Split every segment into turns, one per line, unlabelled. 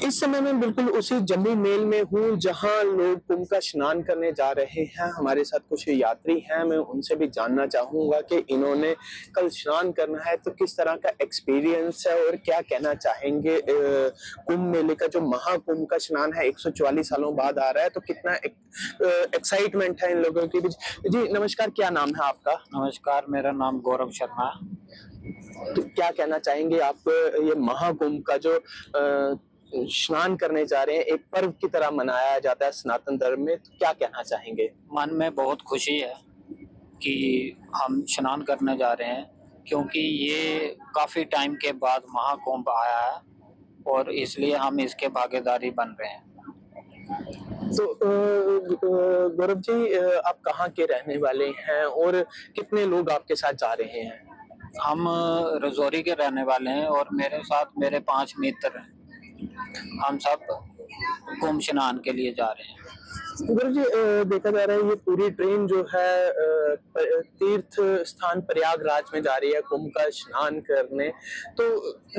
इस समय मैं बिल्कुल उसी जम्मू मेल में हूँ जहाँ लोग कुंभ का स्नान करने जा रहे हैं। हमारे साथ कुछ यात्री हैं, मैं उनसे भी जानना चाहूँगा कि इन्होंने कल स्नान करना है तो किस तरह का एक्सपीरियंस है और क्या कहना चाहेंगे। कुंभ मेले का जो महाकुंभ का स्नान है 144 सालों बाद आ रहा है, तो कितना एक्साइटमेंट है इन लोगों के बीच। जी नमस्कार, क्या नाम है आपका?
नमस्कार, मेरा नाम गौरव शर्मा है।
तो क्या कहना चाहेंगे आप, ये महाकुंभ का जो स्नान करने जा रहे हैं, एक पर्व की तरह मनाया जाता है सनातन धर्म में, तो क्या कहना चाहेंगे?
मन में बहुत खुशी है कि हम स्नान करने जा रहे हैं, क्योंकि ये काफ़ी टाइम के बाद महाकुंभ आया है और इसलिए हम इसके भागीदारी बन रहे हैं।
तो गौरव जी, आप कहाँ के रहने वाले हैं और कितने लोग आपके साथ जा रहे हैं?
हम रजौरी के रहने वाले हैं और मेरे साथ मेरे 5 मित्र हैं। हम सब कुंभ स्नान के लिए जा रहे हैं।
गुरु जी, देखा जा रहा है ये पूरी ट्रेन जो है तीर्थ स्थान प्रयागराज में जा रही है कुंभ का स्नान करने। तो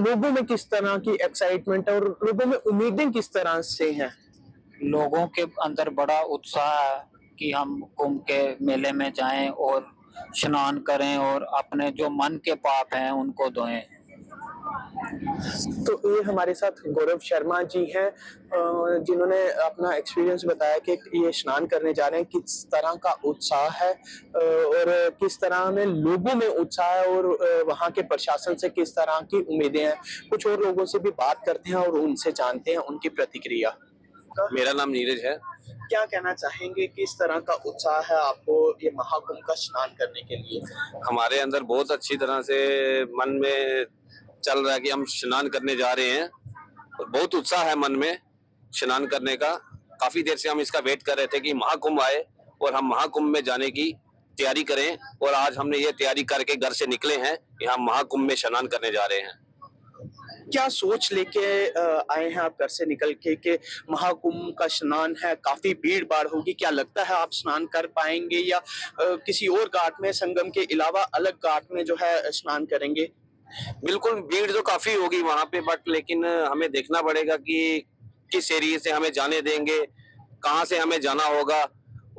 लोगों में किस तरह की एक्साइटमेंट है और लोगों में उम्मीदें किस तरह से हैं?
लोगों के अंदर बड़ा उत्साह है कि हम कुंभ के मेले में जाएं और स्नान करें और अपने जो मन के पाप हैं उनको धोएं।
तो ये हमारे साथ गौरव शर्मा जी हैं, जिन्होंने अपना एक्सपीरियंस बताया कि ये स्नान करने जा रहे हैं, किस तरह का उत्साह है और किस तरह में लोगों में उत्साह है और वहाँ के प्रशासन से किस तरह की उम्मीदें हैं। कुछ और लोगों से भी बात करते हैं और उनसे जानते हैं उनकी प्रतिक्रिया।
मेरा नाम नीरज है।
क्या कहना चाहेंगे, किस तरह का उत्साह है आपको ये महाकुंभ का स्नान करने के लिए?
हमारे अंदर बहुत अच्छी तरह से मन में चल रहा है कि हम स्नान करने जा रहे हैं और बहुत उत्साह है मन में स्नान करने का। काफी देर से हम इसका वेट कर रहे थे कि महाकुंभ आए और हम महाकुंभ में जाने की तैयारी करें, और आज हमने ये तैयारी करके घर से निकले हैं कि हम महाकुंभ में स्नान करने जा रहे हैं।
क्या सोच लेके आए हैं आप घर से निकल के महाकुंभ का स्नान है, काफी भीड़ भाड़ होगी, क्या लगता है आप स्नान कर पाएंगे या किसी और घाट में संगम के अलावा अलग घाट में जो है स्नान करेंगे?
बिल्कुल भीड़ तो काफी होगी वहां पे, बट लेकिन हमें देखना पड़ेगा कि किस एरिया से हमें जाने देंगे, कहाँ से हमें जाना होगा,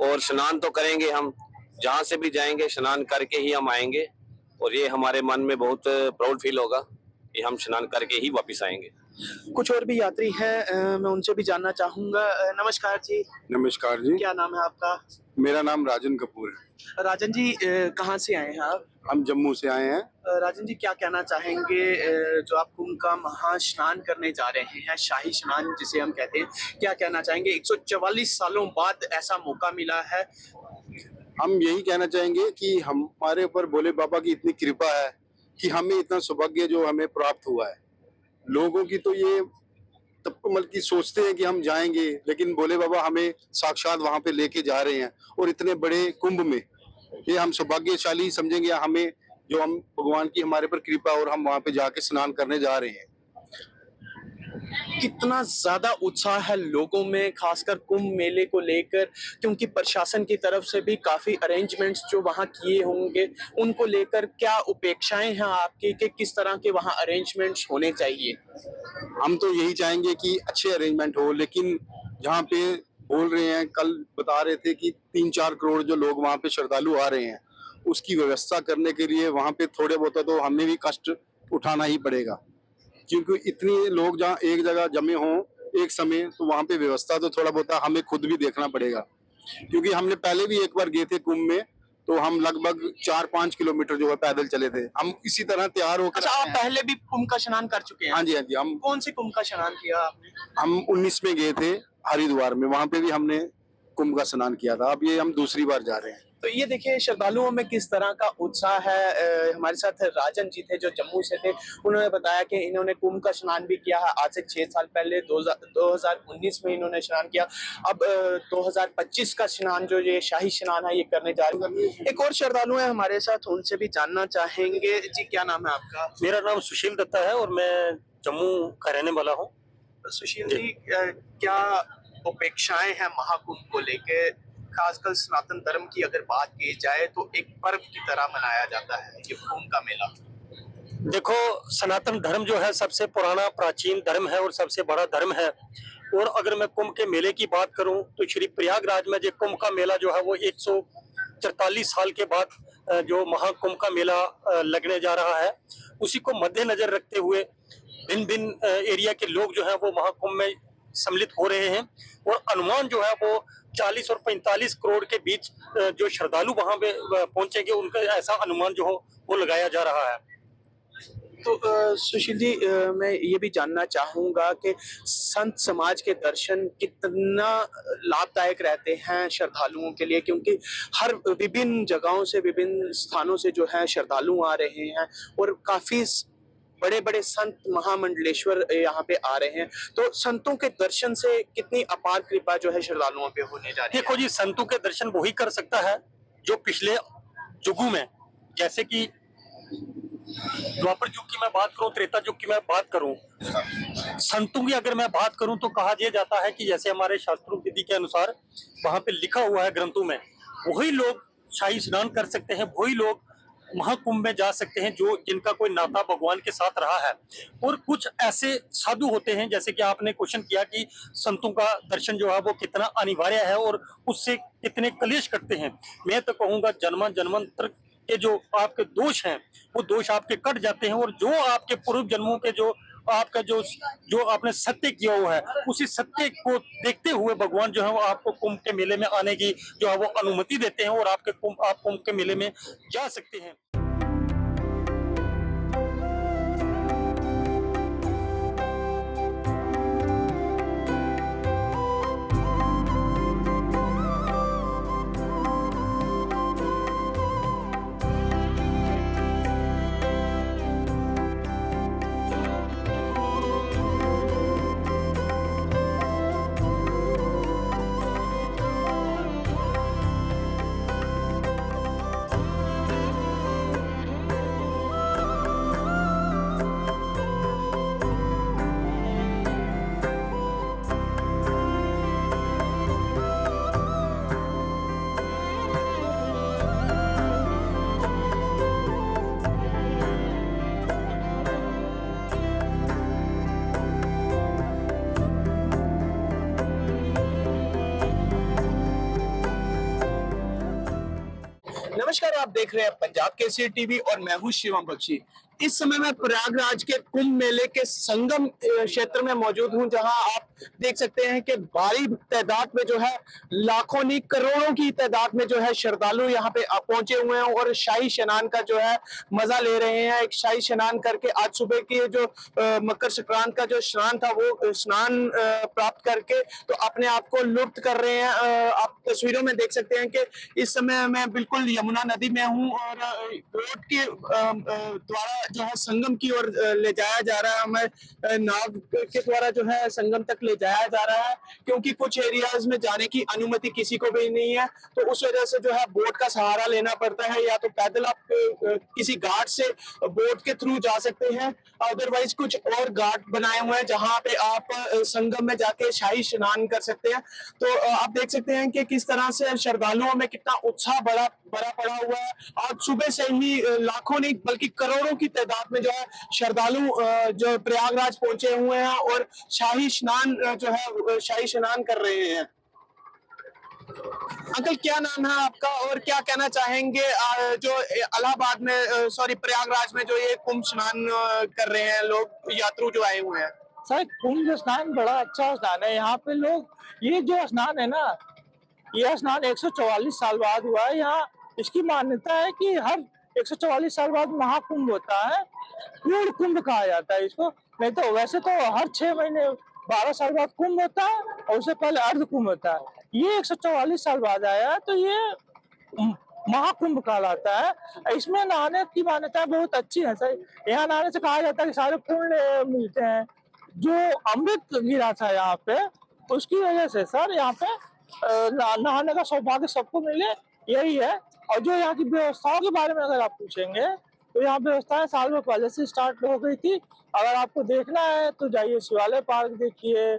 और स्नान तो करेंगे हम। जहाँ से भी जाएंगे स्नान करके ही हम आएंगे, और ये हमारे मन में बहुत प्राउड फील होगा कि हम स्नान करके ही वापस आएंगे।
कुछ और भी यात्री हैं, मैं उनसे भी जानना चाहूंगा। नमस्कार जी।
नमस्कार जी।
क्या नाम है आपका?
मेरा नाम राजन कपूर है।
राजन जी, कहाँ से आए हैं आप?
हम जम्मू से आए हैं।
राजन जी, क्या कहना चाहेंगे, जो आप कुंभ का महास्नान करने जा रहे हैं, शाही स्नान जिसे हम कहते हैं, क्या कहना चाहेंगे? 144 सालों बाद ऐसा मौका मिला है।
हम यही कहना चाहेंगे कि हमारे ऊपर भोले बाबा की इतनी कृपा है कि हमें इतना सौभाग्य जो हमें प्राप्त हुआ है। लोगों की तो ये तब मतलब की सोचते हैं कि हम जाएंगे, लेकिन भोले बाबा हमें साक्षात वहां पे लेके जा रहे हैं, और इतने बड़े कुंभ में ये हम सौभाग्यशाली समझेंगे हमें, जो हम भगवान की हमारे पर कृपा, और हम वहां पे जाके स्नान करने जा रहे हैं।
कितना ज्यादा उत्साह है लोगों में, खासकर कुंभ मेले को लेकर, क्योंकि प्रशासन की तरफ से भी काफी अरेंजमेंट्स जो वहां किए होंगे, उनको लेकर क्या अपेक्षाएं हैं आपकी कि किस तरह के वहां अरेंजमेंट्स होने चाहिए?
हम तो यही चाहेंगे कि अच्छे अरेंजमेंट हो, लेकिन जहाँ पे बोल रहे हैं, कल बता रहे थे कि 3-4 करोड़ जो लोग वहाँ पे श्रद्धालु आ रहे हैं, उसकी व्यवस्था करने के लिए वहाँ पे थोड़े बहुत तो हमें भी कष्ट उठाना ही पड़ेगा, क्योंकि इतने लोग जहाँ एक जगह जमे हों एक समय, तो वहाँ पे व्यवस्था तो थोड़ा बहुत हमें खुद भी देखना पड़ेगा। क्योंकि हमने पहले भी एक बार गए थे कुंभ में, तो हम लगभग 4-5 किलोमीटर जो है पैदल चले थे। हम इसी तरह तैयार होकर।
अच्छा, आप पहले भी कुंभ का स्नान कर चुके हैं?
हाँ जी, हाँ जी। हम
कौन से कुंभ का स्नान किया आपने?
हम 19 में गए थे हरिद्वार में, वहां पे भी हमने कुंभ का स्नान किया था। अब ये हम दूसरी बार जा रहे हैं।
तो ये देखिए श्रद्धालुओं में किस तरह का उत्साह है। हमारे साथ राजन जी थे जो जम्मू से थे, उन्होंने बताया कि इन्होंने कुंभ का स्नान भी किया है आज से 6 साल पहले, 2019 में इन्होंने स्नान किया। अब 2025 का स्नान जो ये शाही स्नान है ये करने जा रहे हैं। एक और श्रद्धालु है हमारे साथ, उनसे भी जानना चाहेंगे। जी, क्या नाम है आपका?
मेरा नाम सुशील दत्ता है और मैं जम्मू का रहने वाला हूँ।
सुशील जी, क्या अपेक्षाएं हैं महाकुंभ को लेके? खासकर सनातन धर्म की अगर बात की जाए तो एक पर्व की तरह मनाया जाता है ये कुंभ का मेला।
देखो, सनातन धर्म जो है सबसे पुराना प्राचीन धर्म है और सबसे बड़ा धर्म है। और अगर मैं कुंभ के मेले की बात करूं तो श्री प्रयागराज में जो कुंभ का मेला जो है वो 144 साल के बाद जो महाकुंभ का मेला लगने जा रहा है, उसी को मद्देनजर रखते हुए भिन्न भिन्न एरिया के लोग जो है वो महाकुंभ में सम्मिलित हो रहे हैं। और अनुमान जो है वो 40 और 45 करोड़ के बीच जो श्रद्धालु वहां पे पहुंचेंगे, उनका ऐसा अनुमान जो हो वो लगाया जा रहा है।
तो सुशील जी, मैं ये भी जानना चाहूंगा कि संत समाज के दर्शन कितना लाभदायक रहते हैं श्रद्धालुओं के लिए, क्योंकि हर विभिन्न जगहों से विभिन्न स्थानों से जो है श्रद्धालु आ रहे हैं और काफी बड़े बड़े संत महामंडलेश्वर यहाँ पे आ रहे हैं। तो संतों के दर्शन से कितनी अपार कृपा जो है श्रद्धालुओं पे होने जा रही है।
देखो जी, संतों के दर्शन वही कर सकता है जो पिछले युगों में, जैसे कि द्वापर युग की मैं बात करूं, त्रेता युग की मैं बात करूं, संतों की अगर मैं बात करूं तो कहा यह जाता है कि जैसे हमारे शास्त्रों विधि के अनुसार वहां पे लिखा हुआ है ग्रंथों में, वही लोग शाही स्नान कर सकते हैं, वही लोग महाकुंभ में जा सकते हैं जो जिनका कोई नाता भगवान के साथ रहा है। और कुछ ऐसे साधु होते हैं, जैसे कि आपने क्वेश्चन किया कि संतों का दर्शन जो है वो कितना अनिवार्य है और उससे कितने क्लेश करते हैं। मैं तो कहूंगा जन्मांतर के जो आपके दोष हैं वो दोष आपके कट जाते हैं, और जो आपके पूर्व जन्मों के जो आपका जो आपने सत्य किया हुआ है, उसी सत्य को देखते हुए भगवान जो है वो आपको कुंभ के मेले में आने की जो है वो अनुमति देते हैं और आप कुंभ के मेले में जा सकते हैं।
नमस्कार, आप देख रहे हैं पंजाब केसरी टीवी और मैं हूं शिवम बख्शी। इस समय मैं प्रयागराज के कुंभ मेले के संगम क्षेत्र में मौजूद हूं, जहां आप देख सकते हैं कि भारी तादाद में जो है लाखों नहीं करोड़ों की तादाद में जो है श्रद्धालु यहां पे पहुंचे हुए हैं और शाही स्नान का जो है मजा ले रहे हैं। एक शाही स्नान करके आज सुबह की जो मकर संक्रांत का जो स्नान था वो स्नान प्राप्त करके तो अपने आप को लुप्त कर रहे हैं। आप तस्वीरों में देख सकते हैं कि इस समय मैं बिल्कुल यमुना नदी में हूं और बोट के द्वारा जो है संगम की ओर ले जाया जा रहा है। हमें नाव के द्वारा जो है संगम तक ले जाया जा रहा है, क्योंकि कुछ एरियाज में जाने की अनुमति किसी को भी नहीं है, तो उस वजह से जो है बोट का सहारा लेना पड़ता है, या तो पैदल आप किसी घाट से बोट के थ्रू जा सकते हैं, अदरवाइज कुछ और घाट बनाए हुए हैं जहां पे आप संगम में जाके शाही स्नान कर सकते हैं। तो आप देख सकते हैं कि किस तरह से श्रद्धालुओं में कितना उत्साह बड़ा पड़ा हुआ है। आज सुबह से ही लाखों नहीं बल्कि करोड़ों की तादाद में जो है श्रद्धालु जो प्रयागराज पहुंचे हुए हैं और शाही स्नान जो है शाही स्नान कर रहे हैं। अंकल, क्या नाम है आपका और क्या कहना चाहेंगे जो इलाहाबाद में सॉरी प्रयागराज में जो ये कुंभ स्नान कर रहे हैं लोग यात्रु जो आए हुए हैं?
सर, कुंभ स्नान बड़ा अच्छा स्नान है। यहाँ पे लोग, ये जो स्नान है ना, यह स्नान 144 साल बाद हुआ है। यहाँ इसकी मान्यता है कि हर 144 साल बाद महाकुंभ होता है। पूर्ण कुंभ कहा जाता है इसको। नहीं तो वैसे तो हर 6 महीने 12 साल बाद कुंभ होता है और उससे पहले अर्ध कुंभ होता है। ये 144 साल बाद आया तो ये महाकुंभ कहलाता है। इसमें नहाने की मान्यता बहुत अच्छी है सर। यहाँ नहाने से कहा जाता है कि सारे पुण्य मिलते हैं। जो अमृत गिरा था यहाँ पे, उसकी वजह से सर यहाँ पे नहाने का सौभाग्य सबको मिले, यही है। और जो यहाँ की व्यवस्थाओं के बारे में अगर आप पूछेंगे तो यहाँ व्यवस्थाएं साल भर पहले से स्टार्ट हो गई थी। अगर आपको देखना है तो जाइए शिवालय पार्क देखिए,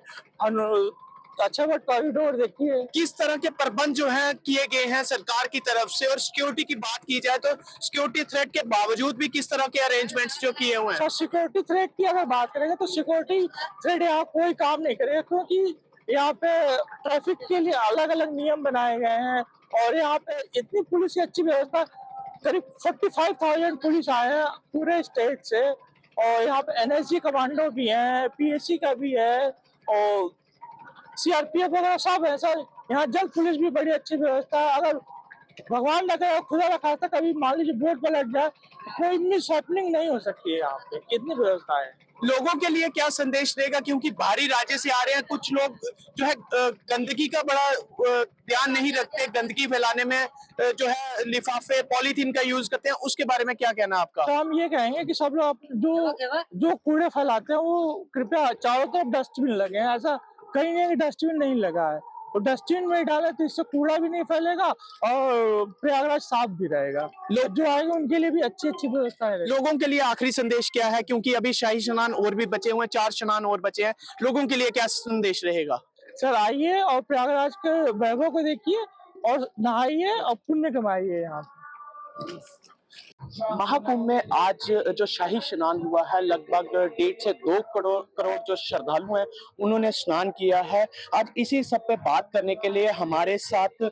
अच्छा बड़ा कॉरिडोर देखिए।
किस तरह के प्रबंध जो है किए गए हैं सरकार की तरफ से, और सिक्योरिटी की बात की जाए तो सिक्योरिटी थ्रेट के बावजूद भी किस तरह के अरेंजमेंट्स जो किए हुए हैं?
सर सिक्योरिटी थ्रेट की अगर बात करेंगे तो सिक्योरिटी थ्रेट यहाँ कोई काम नहीं करेगा, क्योंकि यहाँ पे ट्रैफिक के लिए अलग अलग नियम बनाए गए हैं और यहाँ पे इतनी पुलिस की अच्छी व्यवस्था, करीब 45,000 पुलिस आए हैं पूरे स्टेट से, और यहाँ पे एनएसजी कमांडो भी है, पीएससी का भी है और सीआरपीएफ वगैरह सब है सर। यहाँ जल पुलिस भी बड़ी अच्छी व्यवस्था है। अगर भगवान न करे खुदा ना खास्ता कभी मान लीजिए बोर्ड पर लग जाए, कोई मिस हैपनिंग नहीं हो सकती है यहाँ पे, इतनी व्यवस्था है।
लोगों के लिए क्या संदेश देगा, क्योंकि बाहरी राज्य से आ रहे हैं कुछ लोग जो है गंदगी का बड़ा ध्यान नहीं रखते, गंदगी फैलाने में जो है लिफाफे पॉलीथीन का यूज करते हैं, उसके बारे में क्या कहना आपका?
तो हम ये कहेंगे कि सब लोग जो कूड़े फैलाते हैं वो कृपया चारों तरफ डस्टबिन लगे हैं, ऐसा कहीं नहीं डस्टबिन नहीं लगा है, तो डस्टबिन में डाले तो इससे कूड़ा भी नहीं फैलेगा और प्रयागराज साफ भी रहेगा। लोग जो आएंगे उनके लिए भी अच्छी अच्छी व्यवस्था है।
लोगों के लिए आखिरी संदेश क्या है, क्योंकि अभी शाही स्नान और भी बचे हुए हैं, 4 स्नान और बचे हैं, लोगों के लिए क्या संदेश रहेगा?
सर आइए और प्रयागराज के वैभव को देखिए और नहाइए और पुण्य कमाइए। यहाँ
महाकुंभ में आज जो शाही स्नान हुआ है, लगभग 1.5 से 2 करोड़ जो श्रद्धालु हैं उन्होंने स्नान किया है। आज इसी सब पे बात करने के लिए हमारे साथ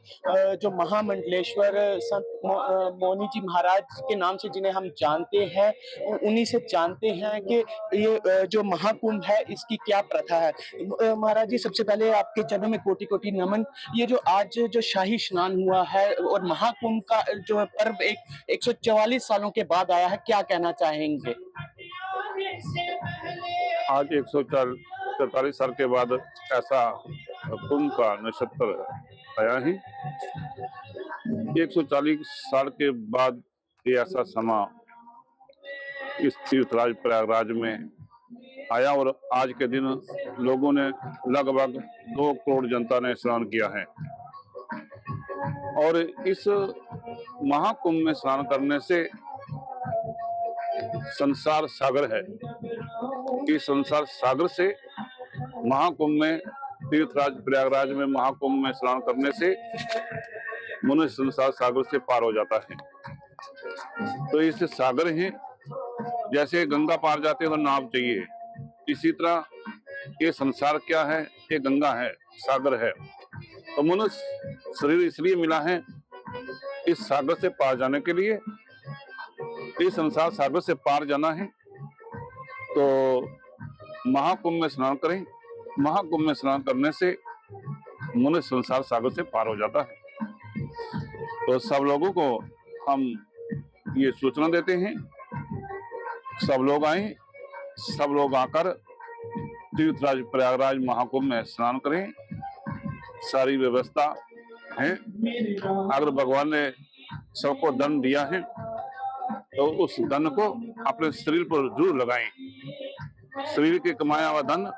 जो महामंडलेश्वर संत मौनी जी महाराज के नाम से जिन्हें हम जानते हैं, उन्हीं से जानते हैं कि ये जो महाकुंभ है इसकी क्या प्रथा है। महाराज जी, सबसे पहले आपके चरणों में कोटि कोटि नमन। ये जो आज जो शाही स्नान हुआ है और महाकुंभ का जो पर्व 144 सालों के बाद आया है, क्या कहना चाहेंगे?
आज 144 साल के बाद ऐसा कुंभ का नक्षत्र आया है। 140 साल के बाद ये ऐसा समा इस तीर्थराज प्रयागराज में आया और आज के दिन लोगों ने लगभग 2 करोड़ जनता ने स्नान किया है। और इस महाकुंभ में स्नान करने से संसार सागर है। इस संसार सागर से महाकुंभ में, तीर्थराज प्रयागराज में महाकुंभ में स्नान करने से मनुष्य संसार सागर से पार हो जाता है। तो इस सागर है, जैसे गंगा पार जाते हैं तो नाव चाहिए, इसी तरह ये संसार क्या है, ये गंगा है, सागर है। तो मनुष्य शरीर इसलिए मिला है इस सागर से पार जाने के लिए। इस संसार सागर से पार जाना है तो महाकुंभ में स्नान करें। महाकुंभ में स्नान करने से मनुष्य संसार सागर से पार हो जाता है। तो सब लोगों को हम ये सूचना देते हैं, सब लोग आए, सब लोग आकर तीर्थराज प्रयागराज महाकुंभ में स्नान करें। सारी व्यवस्था है। अगर भगवान ने सबको धन दिया है तो उस धन को अपने शरीर पर जरूर लगाएं। शरीर के कमाया हुआ धन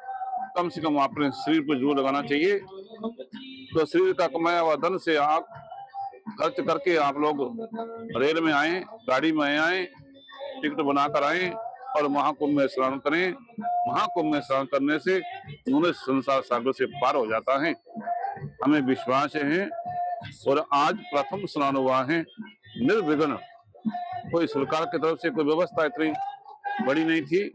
कम से कम अपने शरीर पर जरूर लगाना चाहिए। तो शरीर का कमाया हुआ धन से आप खर्च करके आप लोग रेल में आए, गाड़ी में आए, टिकट बनाकर आए और महाकुंभ में स्नान करें। महाकुंभ में स्नान करने से मनुष्य संसार सागर से पार हो जाता है, हमें विश्वास है। और आज प्रथम स्नान हुआ है निर्विघ्न। कोई सरकार की तरफ से कोई व्यवस्था इतनी बड़ी नहीं थी,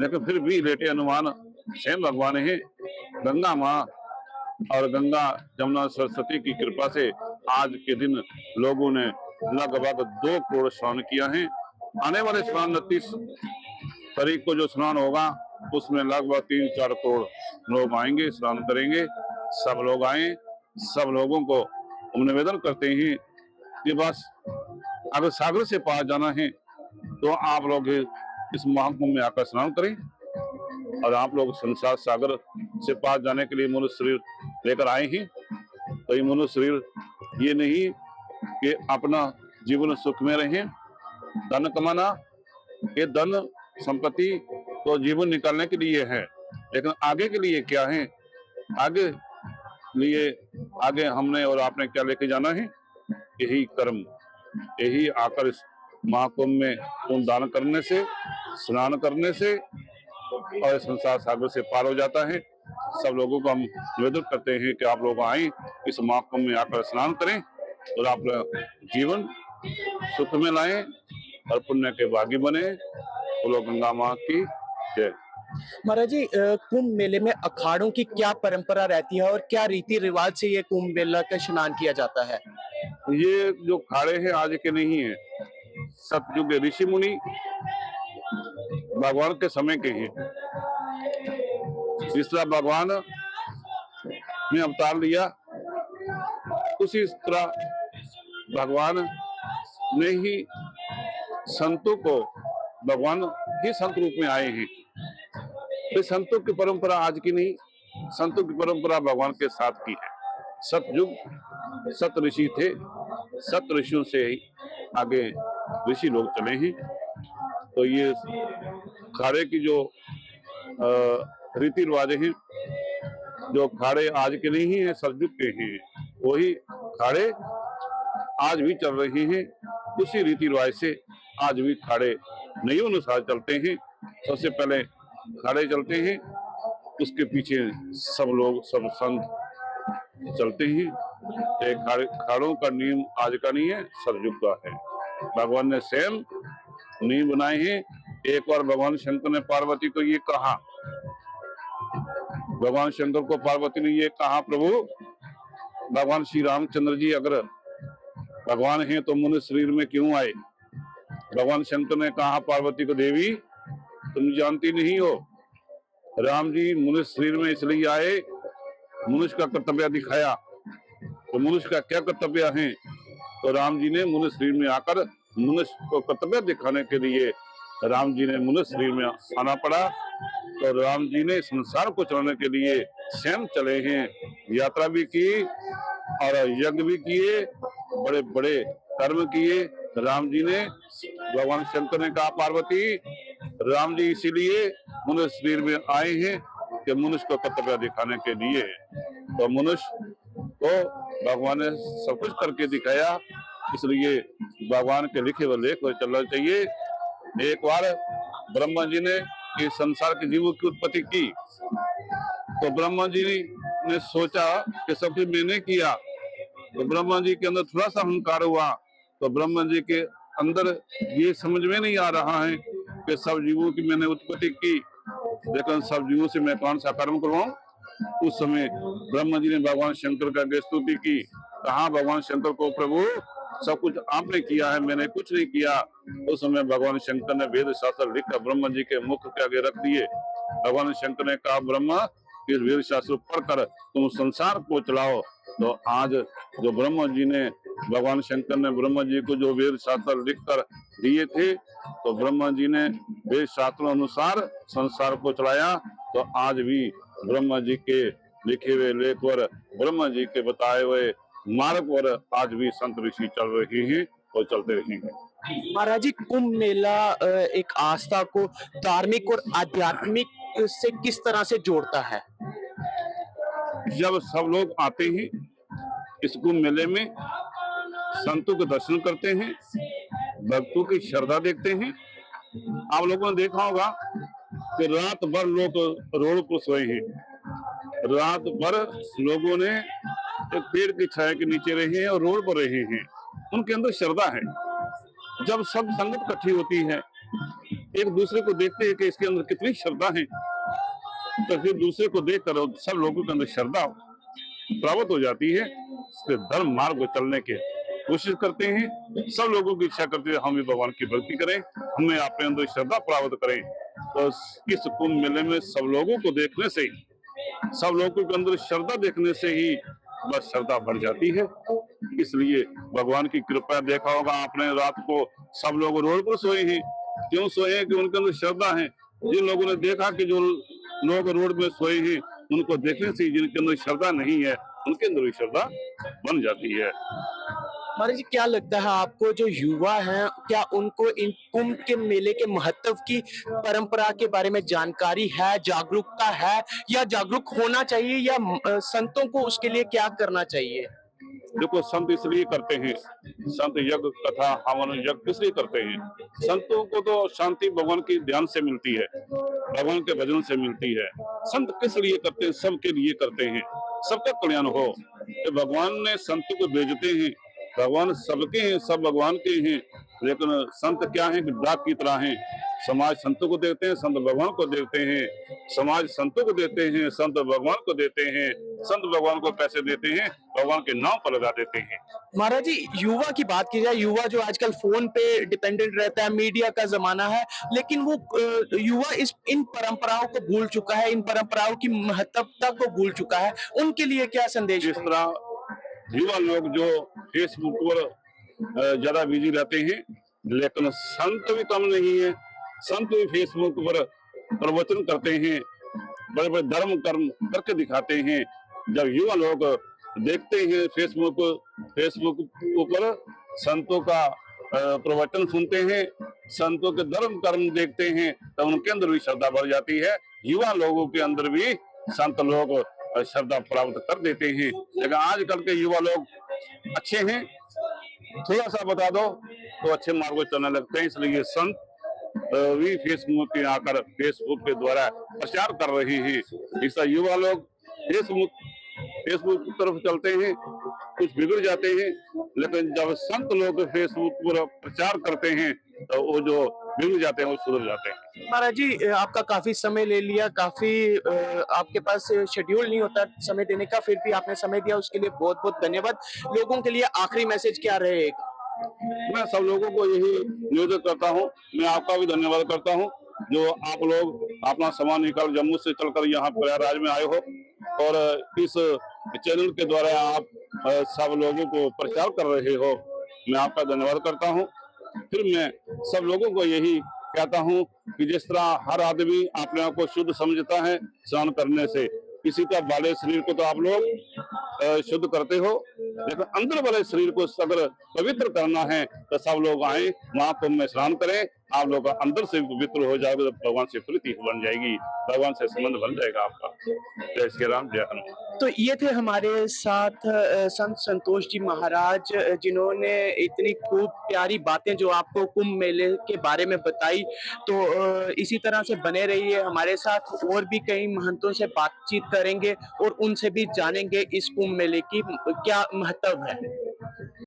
लेकिन फिर भी लेटे अनुमान स्वयं भगवान है। गंगा माँ और गंगा जमुना सरस्वती की कृपा से आज के दिन लोगों ने लगभग 2 करोड़ स्नान किया है। आने वाले स्नान 29 तारीख को जो स्नान होगा उसमें लगभग 3-4 करोड़ लोग आएंगे, स्नान करेंगे। सब लोग आए, सब लोगों को हम निवेदन करते हैं कि बस अगर सागर से पार जाना है तो आप लोग इस महाकुंभ में आकर स्नान करें। और आप लोग संसार सागर से पार जाने के लिए मनुष्य शरीर लेकर आए हैं। तो ये मनुष्य शरीर ये नहीं कि अपना जीवन सुख में रहे, धन कमाना, ये धन संपत्ति तो जीवन निकालने के लिए है, लेकिन आगे के लिए क्या है, आगे हमने और आपने क्या लेके जाना है, यही कर्म, यही आकर इस महाकुंभ में पुण्य दान करने से, स्नान करने से और संसार सागर से पार हो जाता है। सब लोगों को हम निवेदन करते हैं कि आप लोग आए, इस महाकुंभ में आकर स्नान करें और अपना जीवन सुख में लाएं और पुण्य के भागी बने। बोलो गंगा माँ की जय।
महाराज जी, कुंभ मेले में अखाड़ों की क्या परंपरा रहती है और क्या रीति रिवाज से ये कुंभ मेला का स्नान किया जाता है?
ये जो खाड़े हैं आज के नहीं है, सतयुग के ऋषि मुनि भगवान के समय के हैं। जिस तरह भगवान ने अवतार लिया, उसी तरह भगवान ने ही संतों को, भगवान ही संत रूप में आए हैं। तो संतों की परंपरा आज की नहीं, संतों की परंपरा भगवान के साथ की है। सतयुग सत ऋषि थे, सत ऋषियों से ही आगे ऋषि लोग चले हैं। तो ये खाड़े की जो रीति रिवाज हैं, जो खाड़े आज के नहीं है, सतयुग के हैं, वही खाड़े आज भी चल रहे हैं। उसी रीति रिवाज से आज भी खाड़े नए अनुसार चलते हैं। सबसे पहले खाड़े चलते हैं, उसके पीछे सब लोग, सब संत चलते हैं। खाड़ों का नियम आज का नहीं है, सतयुग का है। भगवान ने स्वयं नियम बनाए हैं। एक बार भगवान शंकर ने पार्वती को ये कहा, भगवान शंकर को पार्वती ने ये कहा, प्रभु भगवान श्री रामचंद्र जी अगर भगवान हैं तो मनुष्य शरीर में क्यों आए? भगवान शंकर ने कहा पार्वती को, देवी तुम जानती नहीं हो, राम जी मनुष्य शरीर में इसलिए आए, मनुष्य का कर्तव्य दिखाया। तो मनुष्य का क्या कर्तव्य है? तो राम जी ने मनुष्य शरीर में आकर मनुष्य को कर्तव्य दिखाने के लिए राम जी ने मनुष्य शरीर में आना पड़ा। तो राम जी ने संसार को चलाने के लिए स्वयं चले हैं, यात्रा भी की और यज्ञ भी किए, बड़े बड़े कर्म किए। राम जी ने, भगवान शंकर ने कहा पार्वती, राम जी इसीलिए मनुष्य शरीर में आए हैं कि मनुष्य को कर्तव्य दिखाने के लिए। तो मनुष्य को भगवान ने सब कुछ करके दिखाया, इसलिए भगवान के लिखे हुए लेख पर चलना चाहिए। एक बार ब्रह्मा जी ने इस संसार के जीवों की उत्पत्ति की, तो ब्रह्मा जी ने सोचा कि सब कुछ मैंने किया। तो ब्रह्मा जी के अंदर थोड़ा सा अहंकार हुआ, तो ब्रह्मा जी के अंदर ये समझ में नहीं आ रहा है कि सब जीवों की मैंने उत्पत्ति की, लेकिन सब जीवों से मैं कौन सा कर्म करवाऊं। उस समय ब्रह्मा जी ने भगवान शंकर का स्तुति की, कहा भगवान शंकर को, प्रभु सब कुछ आपने किया है, मैंने कुछ नहीं किया। उस समय भगवान शंकर ने वेद शास्त्र लिखकर ब्रह्मा जी के मुख के आगे रख दिए। भगवान शंकर ने कहा, ब्रह्मा इस वेद शास्त्र पढ़कर तुम संसार को चलाओ। तो आज जो ब्रह्मा जी ने, भगवान शंकर ने ब्रह्मा जी को जो वेद शास्त्र लिखकर दिए थे, तो ब्रह्मा जी ने वेद शास्त्रों अनुसार संसार को चलाया। तो आज भी ब्रह्मा जी के लिखे हुए लेख पर, ब्रह्मा जी के बताए हुए मार्ग पर आज भी संत ऋषि चल रहे हैं और चलते रहेंगे।
महाराज जी, कुंभ मेला एक आस्था को धार्मिक और आध्यात्मिक से किस तरह से जोड़ता है?
जब सब लोग आते हैं इस कुंभ मेले में, संतों के दर्शन करते हैं, भक्तों की श्रद्धा देखते हैं। आप लोगों ने देखा होगा कि रात भर लोग रोड पर सोए हैं, रात भर लोगों ने एक पेड़ की छाया के नीचे रहे हैं और रोड पर रहे हैं। उनके अंदर श्रद्धा है। जब सब संगत इकट्ठी होती है, एक दूसरे को देखते हैं कि इसके अंदर कितनी श्रद्धा है, तो फिर दूसरे को देखकर सब लोगों के अंदर श्रद्धा प्राप्त हो जाती है। फिर धर्म मार्ग पर चलने के कोशिश करते हैं। सब लोगों की इच्छा करते हैं हम भी भगवान की भक्ति करें, हमें अपने अंदर श्रद्धा प्राप्त करें। तो इस कुंभ मेले में सब लोगों को देखने से, सब लोगों के अंदर श्रद्धा देखने से ही बस श्रद्धा बढ़ जाती है। इसलिए भगवान की कृपा, देखा होगा आपने, रात को सब लोग रोड पर सोए हैं। क्यों सोए हैं? कि उनके अंदर श्रद्धा है। जिन लोगों ने देखा कि जो लोग रोड में सोए हैं, उनको देखने से जिनके अंदर श्रद्धा नहीं है, उनके अंदर भी श्रद्धा बन जाती है।
महाराज जी, क्या लगता है आपको, जो युवा हैं, क्या उनको इन कुंभ के मेले के महत्व की परंपरा के बारे में जानकारी है, जागरूकता है, या जागरूक होना चाहिए, या संतों को उसके लिए क्या करना चाहिए?
देखो संत इसलिए करते हैं, संत यज्ञ कथा हवन यज्ञ किस लिए करते हैं? संतों को तो शांति भगवान की ध्यान से मिलती है, भगवान के भजन से मिलती है। संत किस लिए करते हैं? सबके लिए करते हैं, सबका कल्याण हो। तो भगवान ने संतों को भेजते हैं, भगवान सबके हैं, सब भगवान के हैं, लेकिन संत क्या है? डाक की तरह हैं। समाज संतों को देते हैं, संत भगवान को देते हैं, समाज संतों को देते हैं, संत भगवान को देते हैं, संत भगवान को पैसे देते हैं, भगवान के नाम पर लगा देते हैं।
महाराज जी, युवा की बात की जाए, युवा जो आजकल फोन पे डिपेंडेंट रहता है, मीडिया का जमाना है, लेकिन वो युवा इन परंपराओं को भूल चुका है, इन परंपराओं की महत्वता को भूल चुका है। उनके लिए क्या संदेश?
जिस तरह युवा लोग जो फेसबुक पर ज्यादा बिजी रहते हैं, लेकिन संत भी कम नहीं है। संत भी फेसबुक पर प्रवचन करते हैं, बड़े बड़े धर्म कर्म करके दिखाते हैं। जब युवा लोग देखते हैं फेसबुक पर संतों का प्रवचन सुनते हैं, संतों के धर्म कर्म देखते हैं, तो उनके अंदर भी श्रद्धा बढ़ जाती है। युवा लोगों के अंदर भी संत लोग श्रद्धा प्राप्त कर देते हैं। लेकिन आजकल के युवा लोग अच्छे हैं, थोड़ा सा बता दो तो अच्छे मार्ग पर चलने लगते हैं। इसलिए संत भी फेसबुक पे आकर फेसबुक के द्वारा प्रचार कर रहे हैं। इसका युवा लोग फेसबुक की तरफ चलते हैं, कुछ बिगड़ जाते हैं, लेकिन जब संत लोग फेसबुक पर प्रचार करते हैं तो वो जो बिगड़ जाते हैं वो सुधर जाते हैं।
महाराज जी, आपका काफी समय ले लिया, काफी आपके पास शेड्यूल नहीं होता समय देने का, फिर भी आपने समय दिया, उसके लिए बहुत बहुत धन्यवाद। लोगों के लिए आखिरी मैसेज क्या रहेगा?
मैं सब लोगों को यही निवेदन करता हूँ, मैं आपका भी धन्यवाद करता हूँ जो आप लोग अपना समय निकाल जम्मू से चलकर यहाँ प्रयागराज में आए हो और इस चैनल के द्वारा आप सब लोगों को प्रचार कर रहे हो। मैं आपका धन्यवाद करता हूँ। फिर मैं सब लोगों को यही कहता हूँ कि जिस तरह हर आदमी अपने आप को शुद्ध समझता है स्नान करने से, किसी का बाले शरीर को तो आप लोग शुद्ध करते हो, लेकिन अंदर वाले शरीर को अगर पवित्र करना है तो सब लोग आए, महाकुंभ में स्नान करें। आप लोग अंदर से पवित्र हो जाओगे तो भगवान से प्रीति बन जाएगी, भगवान से संबंध बन जाएगा आपका। जय श्री राम, जय हनुमान।
तो ये थे हमारे साथ संत संतोष जी महाराज, जिन्होंने इतनी खूब प्यारी बातें जो आपको कुंभ मेले के बारे में बताई। तो इसी तरह से बने रहिए हमारे साथ, और भी कई महंतों से बातचीत करेंगे और उनसे भी जानेंगे इस कुंभ मेले की क्या महत्व है।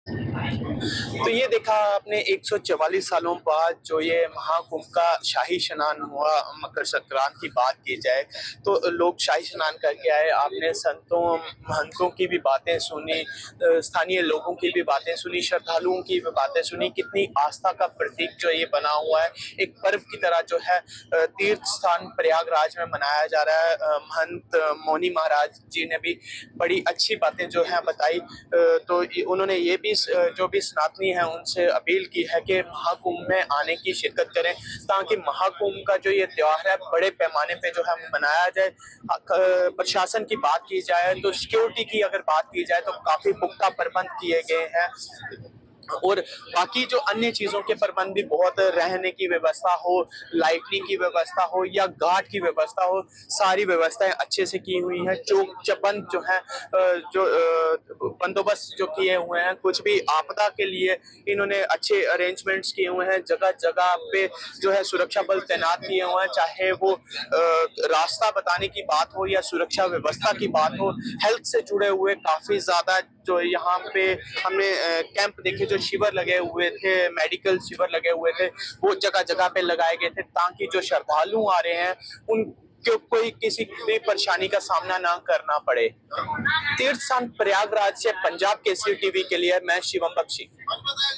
तो ये देखा आपने 144 सालों बाद जो ये महाकुंभ का शाही स्नान हुआ। मकर संक्रांति की बात की जाए तो लोग शाही स्नान करके आए, आपने संतों महंतों की भी बातें सुनी, स्थानीय लोगों की भी बातें सुनी, श्रद्धालुओं की भी बातें सुनी। कितनी आस्था का प्रतीक जो ये बना हुआ है, एक पर्व की तरह जो है तीर्थ स्थान प्रयागराज में मनाया जा रहा है। महंत मौनी महाराज जी ने भी बड़ी अच्छी बातें जो है बताई। तो उन्होंने ये भी जो भी सनातनी है उनसे अपील की है कि महाकुंभ में आने की शिरकत करें, ताकि महाकुंभ का जो ये त्योहार है बड़े पैमाने पे जो है मनाया जाए। प्रशासन की बात की जाए तो सिक्योरिटी की अगर बात की जाए तो काफी पुख्ता प्रबंध किए गए हैं, और बाकी जो अन्य चीजों के प्रबंध भी बहुत, रहने की व्यवस्था हो, लाइटनिंग की व्यवस्था हो या गार्ड की व्यवस्था हो, सारी व्यवस्थाएं अच्छे से की हुई है। चौक चबंद जो है, जो बंदोबस्त जो किए हुए हैं, कुछ भी आपदा के लिए इन्होंने अच्छे अरेंजमेंट्स किए हुए हैं। जगह जगह पे जो है सुरक्षा बल तैनात किए हुए हैं, चाहे वो रास्ता बताने की बात हो या सुरक्षा व्यवस्था की बात हो। हेल्थ से जुड़े हुए काफी ज्यादा जो यहाँ पे हमने कैंप देखे, जो शिविर लगे हुए थे, मेडिकल शिविर लगे हुए थे, वो जगह जगह पे लगाए गए थे, ताकि जो श्रद्धालु आ रहे हैं उनको कोई किसी भी परेशानी का सामना ना करना पड़े। तीर्थ स्थान प्रयागराज से पंजाब केसरी टीवी के लिए मैं शिवम बख्शी।